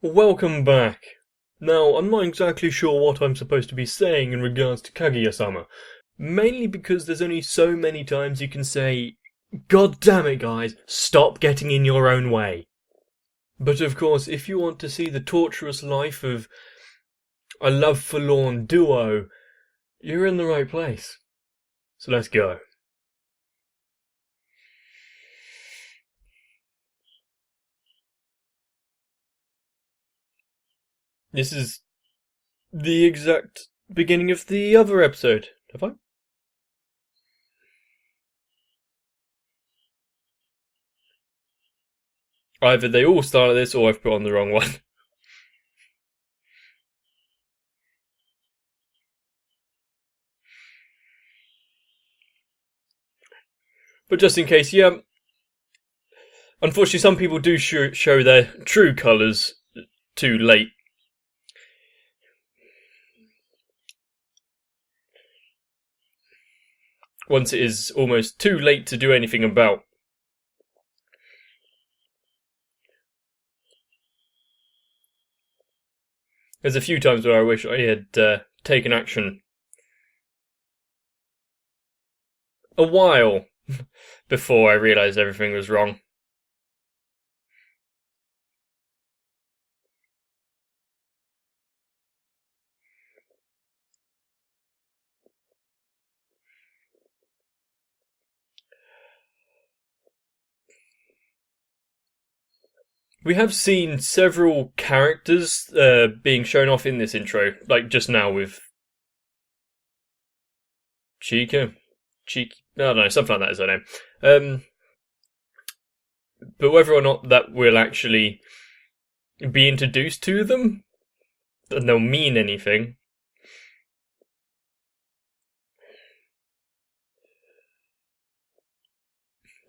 Welcome back. Now, I'm not exactly sure what I'm supposed to be saying in regards to Kaguya-sama, mainly because there's only so many times you can say, "God damn it, guys, stop getting in your own way." But of course, if you want to see the torturous life of a love-forlorn duo, you're in the right place. So let's go. This is the exact beginning of the other episode. Have I? Either they all started this or I've put on the wrong one. But just in case, yeah, unfortunately some people do show their true colours too late. Once it is almost too late to do anything about. There's a few times where I wish I had taken action a while before I realised everything was wrong. We have seen several characters being shown off in this intro, like just now with Chica. I don't know, something like that is her name. But whether or not that will actually be introduced to them, and they'll mean anything.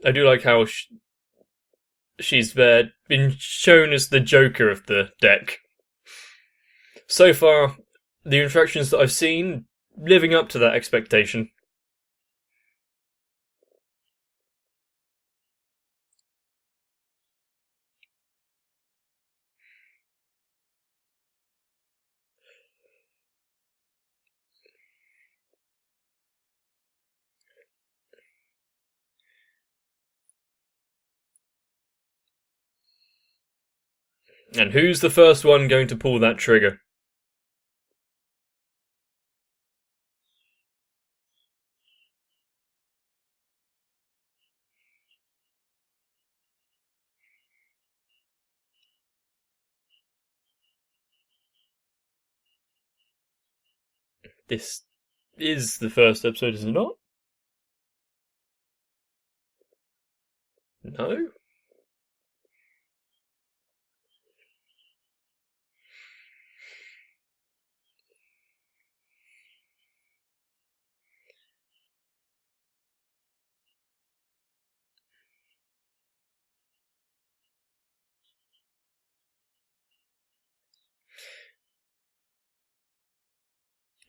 I do like how she's been shown as the Joker of the deck. So far, the interactions that I've seen, living up to that expectation. And who's the first one going to pull that trigger? This is the first episode, is it not? No?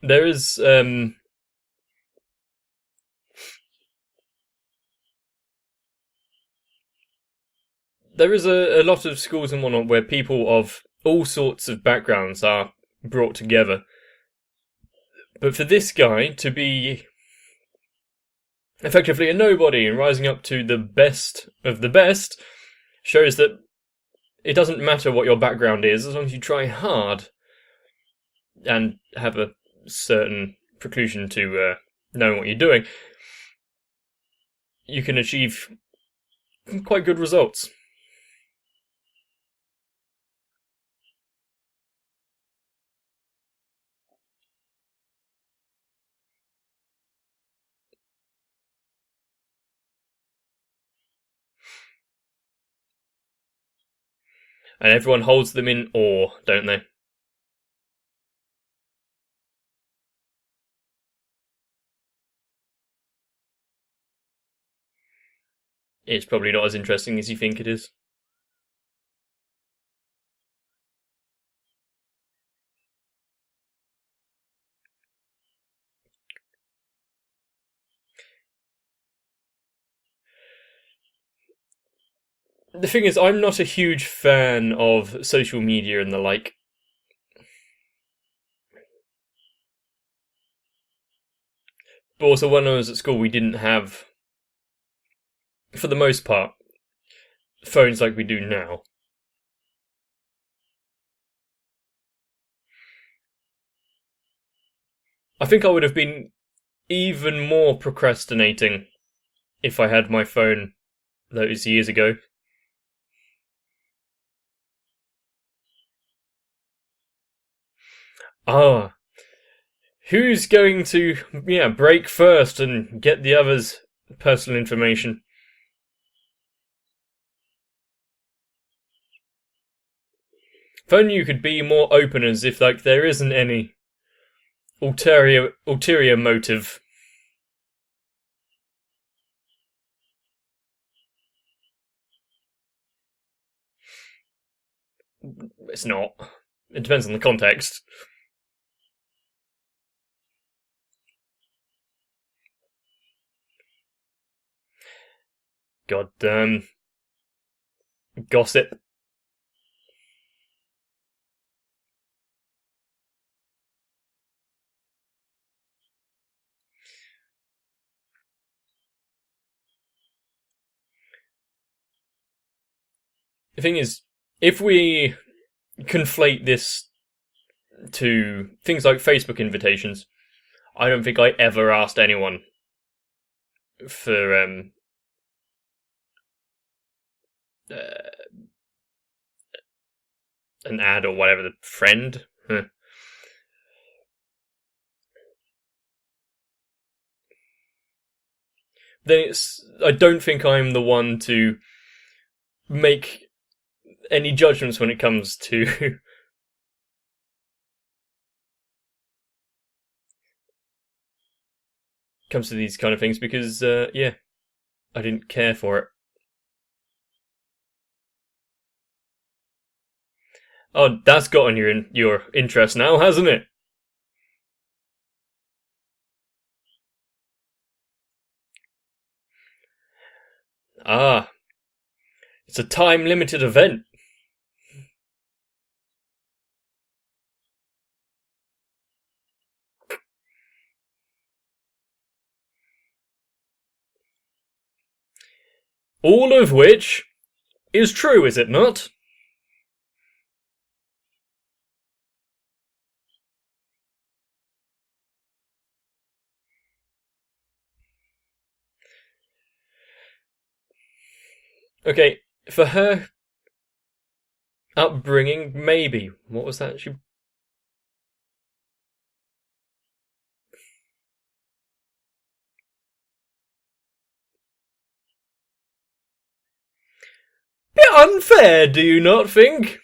There is, there is a lot of schools and whatnot where people of all sorts of backgrounds are brought together. But for this guy to be effectively a nobody and rising up to the best of the best shows that it doesn't matter what your background is, as long as you try hard and have a certain preclusion to knowing what you're doing, you can achieve quite good results. And everyone holds them in awe, don't they? It's probably not as interesting as you think it is. The thing is, I'm not a huge fan of social media and the like. But also, when I was at school, we didn't have, for the most part, phones like we do now. I think I would have been even more procrastinating if I had my phone those years ago. Ah, who's going to, break first and get the other's personal information? If only you could be more open, as if like there isn't any ulterior motive. It's not. It depends on the context. Goddamn gossip. The thing is, if we conflate this to things like Facebook invitations, I don't think I ever asked anyone for uh, an ad or whatever, the friend. Then I don't think I'm the one to make any judgments when it comes to comes to these kind of things, because I didn't care for it. Oh, that's gotten your interest now, hasn't it? Ah, it's a time limited event. All of which is true, is it not? Okay, for her upbringing, maybe. What was that? She bit unfair, do you not think?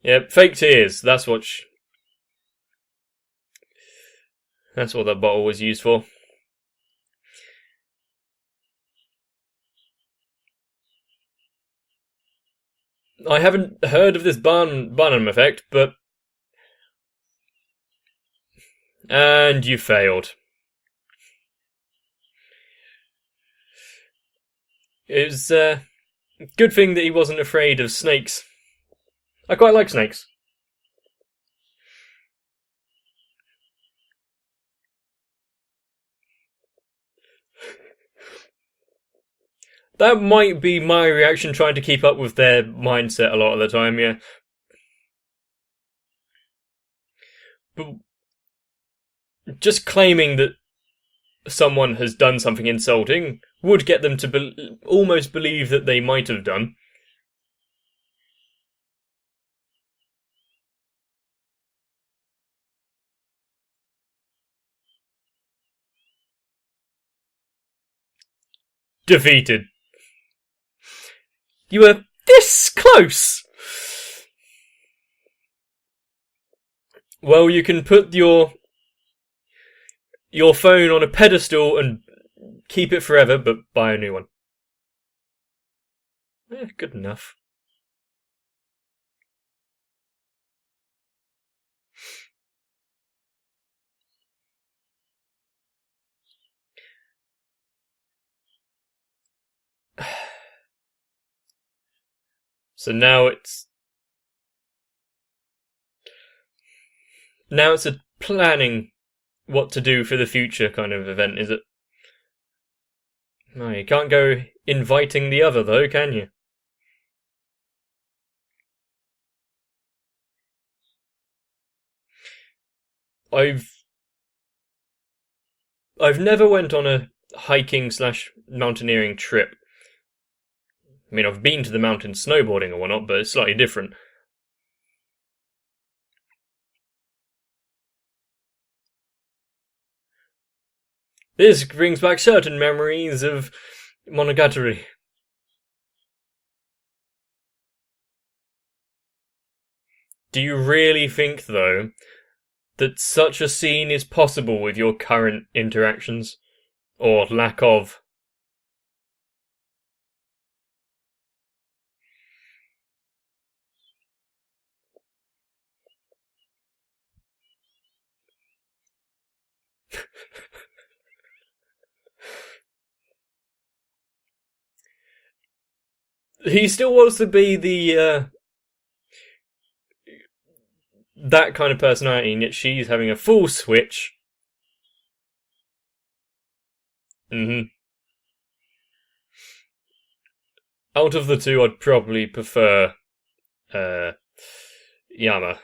Yeah, fake tears. That's what that bottle was used for. I haven't heard of this Barnum effect, but and you failed. It was a good thing that he wasn't afraid of snakes. I quite like snakes. That might be my reaction trying to keep up with their mindset a lot of the time, yeah. But just claiming that someone has done something insulting would get them to almost believe that they might have done. Defeated. You were this close! Well, you can put your phone on a pedestal and keep it forever, but buy a new one. Good enough. So now it's a planning what to do for the future kind of event, is it? No, you can't go inviting the other though, can you? I've never went on a hiking slash mountaineering trip. I mean, I've been to the mountains snowboarding or whatnot, but it's slightly different. This brings back certain memories of Monogatari. Do you really think, though, that such a scene is possible with your current interactions? Or lack of? He still wants to be the that kind of personality, and yet she's having a full switch. Out of the two, I'd probably prefer Yama.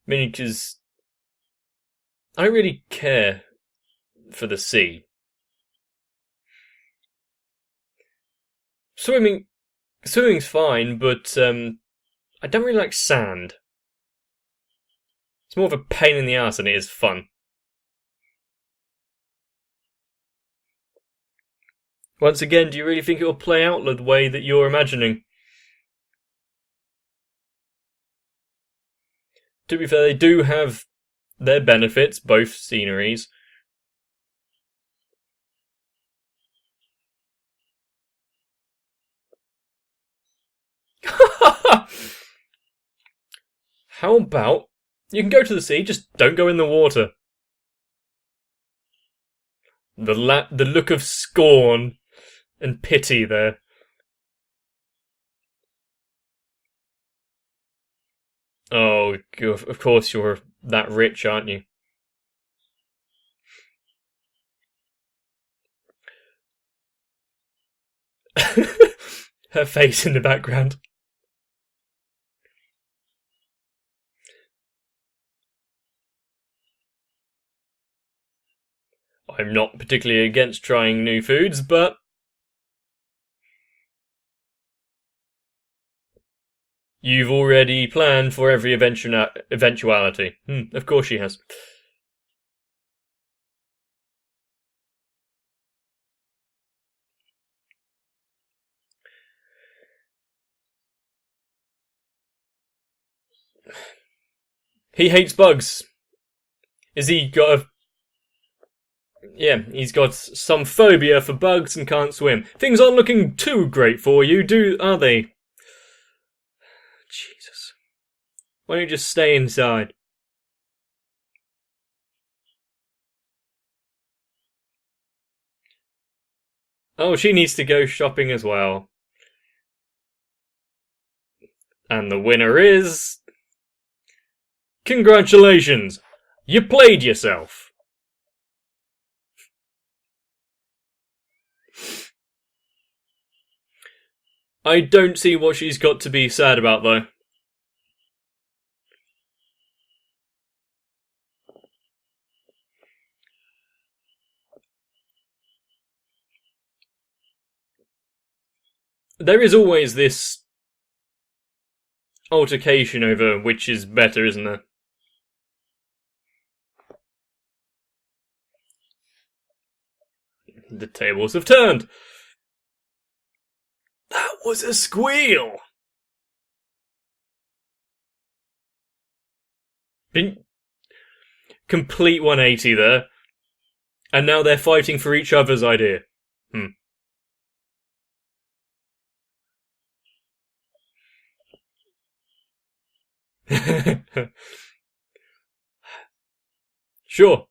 Mainly because I don't really care for the sea. Swimming's fine, but I don't really like sand. It's more of a pain in the ass than it is fun. Once again, do you really think it will play out the way that you're imagining? To be fair, they do have their benefits, both sceneries. How about you can go to the sea, just don't go in the water? The look of scorn and pity there. Oh, of course you're that rich, aren't you? Her face in the background. I'm not particularly against trying new foods, but you've already planned for every eventuality. Of course she has. He hates bugs. Is he got a... Yeah, he's got some phobia for bugs and can't swim. Things aren't looking too great for you, are they? Jesus. Why don't you just stay inside? Oh, she needs to go shopping as well. And the winner is... Congratulations! You played yourself! I don't see what she's got to be sad about, though. There is always this altercation over which is better, isn't there? The tables have turned. That was a squeal! Complete 180 there. And now they're fighting for each other's idea. Sure.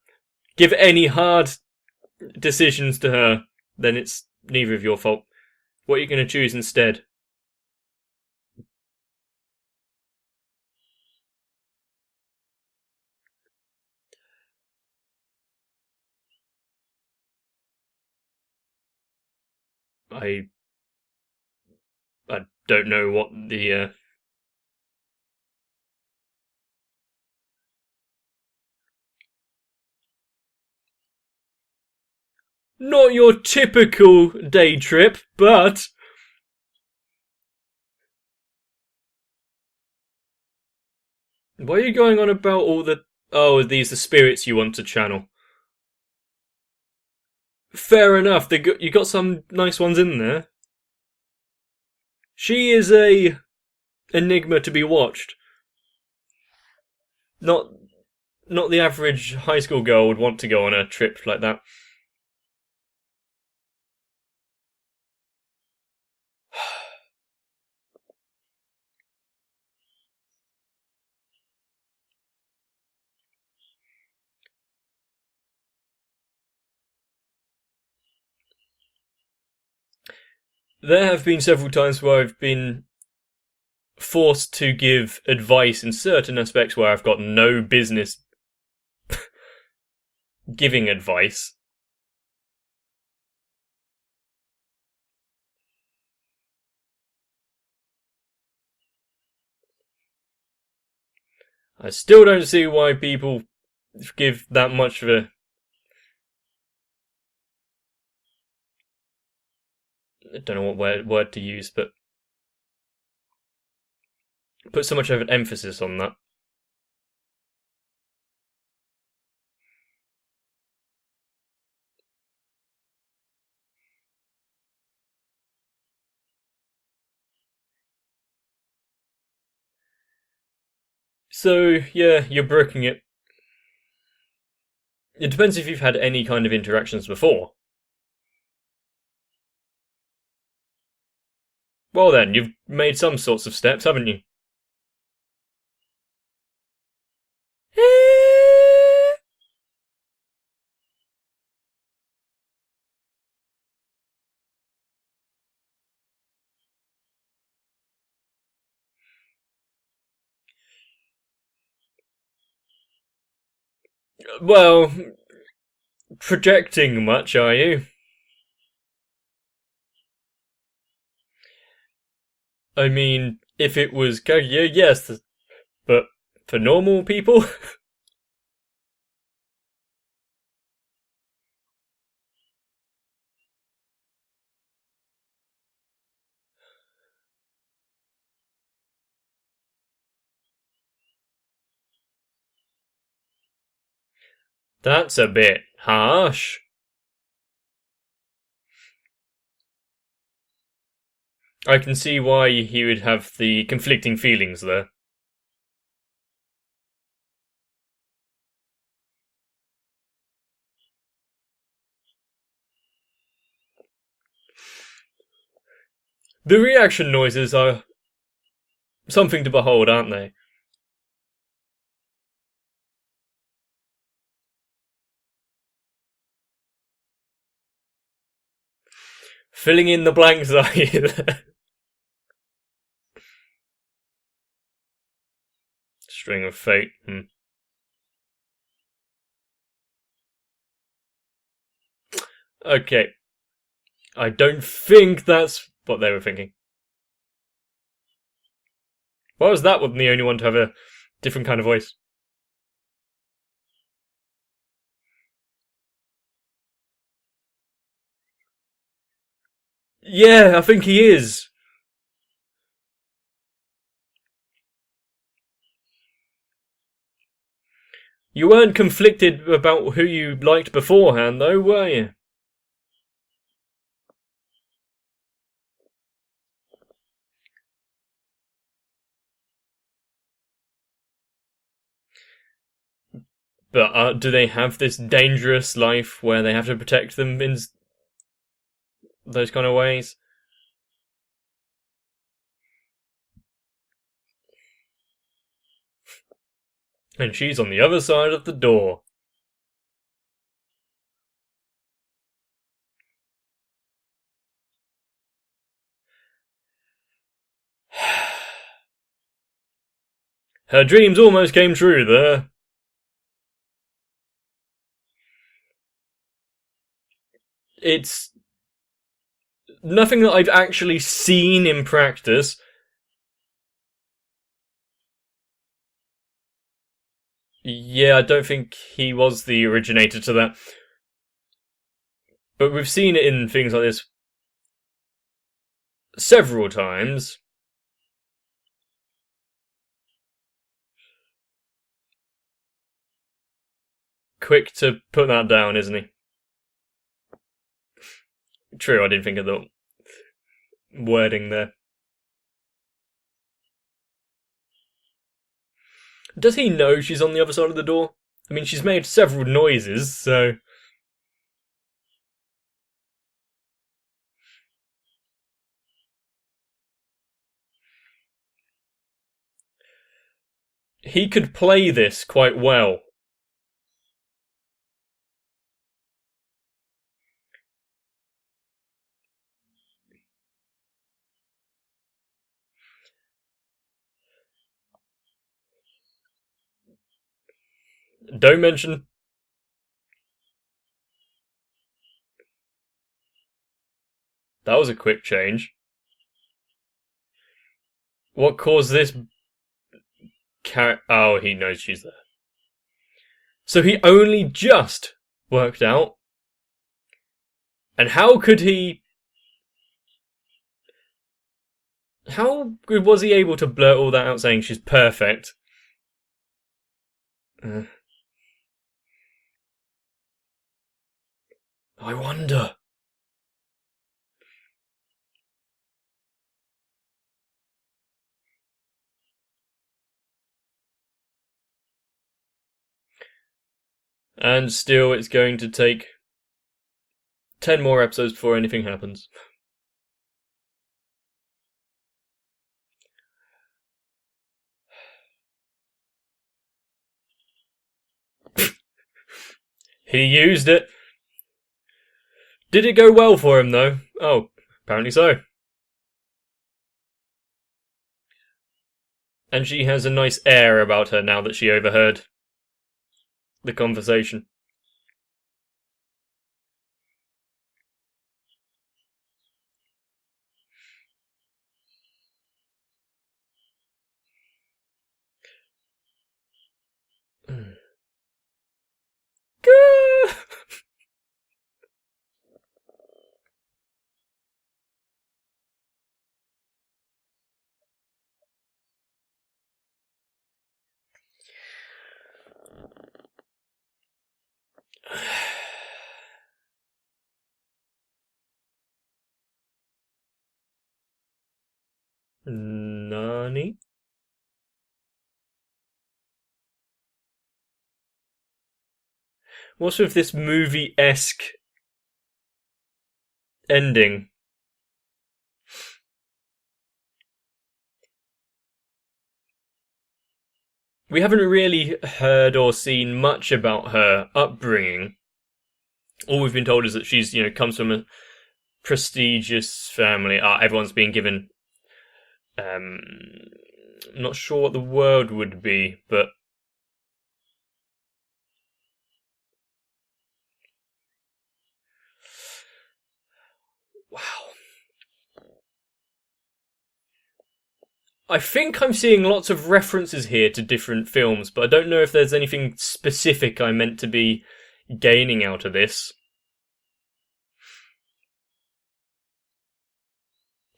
Give any hard decisions to her, then it's neither of your fault. What are you going to choose instead? I don't know what the not your typical day trip, but why are you going on about all the these the spirits you want to channel? Fair enough. You got some nice ones in there. She is a enigma to be watched. Not not the average high school girl would want to go on a trip like that. There have been several times where I've been forced to give advice in certain aspects where I've got no business giving advice. I still don't see why people give that much of a... I don't know what word to use, but put so much of an emphasis on that. So, yeah, you're brooking it. It depends if you've had any kind of interactions before. Well then, you've made some sorts of steps, haven't you? Well, projecting much, are you? I mean, if it was Kaguya, yes, but for normal people? That's a bit harsh. I can see why he would have the conflicting feelings there. The reaction noises are something to behold, aren't they? Filling in the blanks, are you? String of fate. Okay. I don't think that's what they were thinking. Why was that one the only one to have a different kind of voice? Yeah, I think he is. You weren't conflicted about who you liked beforehand, though, were you? But do they have this dangerous life where they have to protect them in those kind of ways? And she's on the other side of the door. Her dreams almost came true there. Nothing that I've actually seen in practice. Yeah, I don't think he was the originator to that. But we've seen it in things like this several times. Quick to put that down, isn't he? True, I didn't think of the wording there. Does he know she's on the other side of the door? I mean, she's made several noises, so... He could play this quite well. Don't mention... That was a quick change. What caused this... Oh, he knows she's there. So he only just worked out. And how could he... How good was he able to blurt all that out saying she's perfect? I wonder. And still, it's going to take 10 more episodes before anything happens. He used it. Did it go well for him, though? Oh, apparently so. And she has a nice air about her now that she overheard the conversation. Nani? What's with this movie-esque ending? We haven't really heard or seen much about her upbringing. All we've been told is that she's, comes from a prestigious family. Everyone's being given... I'm not sure what the word would be, but... Wow. I think I'm seeing lots of references here to different films, but I don't know if there's anything specific I meant to be gaining out of this.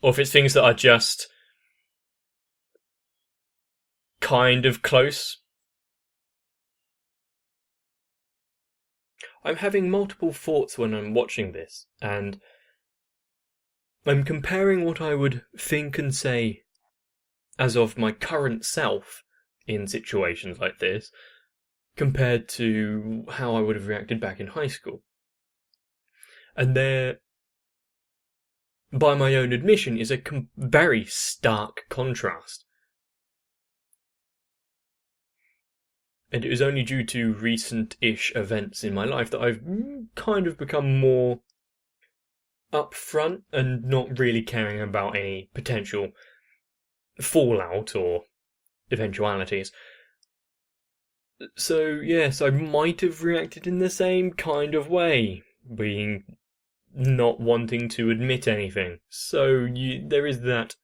Or if it's things that are just kind of close. I'm having multiple thoughts when I'm watching this, and I'm comparing what I would think and say as of my current self in situations like this, compared to how I would have reacted back in high school. And there, by my own admission, is a very stark contrast. And it was only due to recent-ish events in my life that I've kind of become more upfront and not really caring about any potential fallout or eventualities. So, yes, I might have reacted in the same kind of way, being not wanting to admit anything. So there is that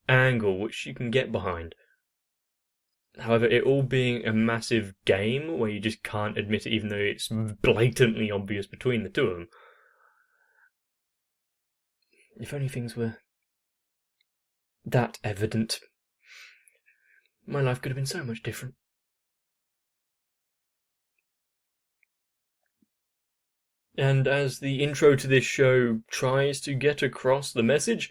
angle which you can get behind. However, it all being a massive game where you just can't admit it even though it's blatantly obvious between the two of them. If only things were that evident, my life could have been so much different. And as the intro to this show tries to get across the message,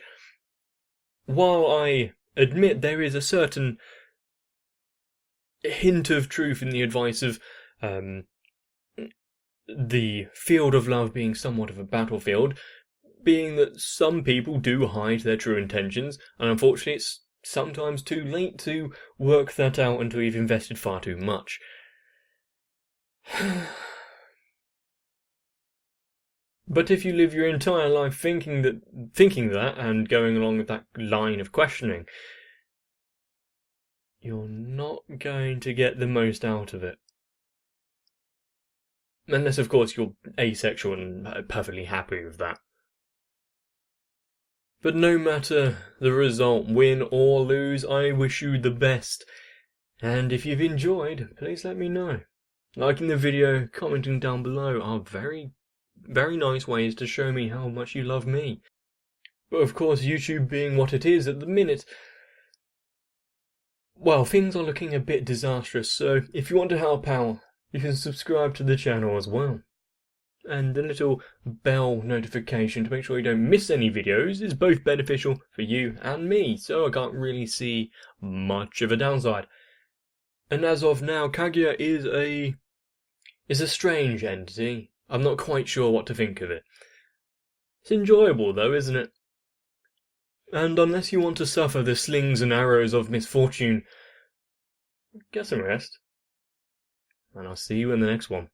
while I admit there is a certain hint of truth in the advice of the field of love being somewhat of a battlefield, being that some people do hide their true intentions, and unfortunately it's sometimes too late to work that out until you've invested far too much. But if you live your entire life thinking that and going along with that line of questioning, you're not going to get the most out of it. Unless, of course, you're asexual and perfectly happy with that. But no matter the result, win or lose, I wish you the best. And if you've enjoyed, please let me know. Liking the video, commenting down below are very, very nice ways to show me how much you love me. But of course, YouTube being what it is at the minute, well, things are looking a bit disastrous, so if you want to help out, you can subscribe to the channel as well. And the little bell notification to make sure you don't miss any videos is both beneficial for you and me, so I can't really see much of a downside. And as of now, Kaguya is a strange entity. I'm not quite sure what to think of it. It's enjoyable though, isn't it? And unless you want to suffer the slings and arrows of misfortune, get some rest. And I'll see you in the next one.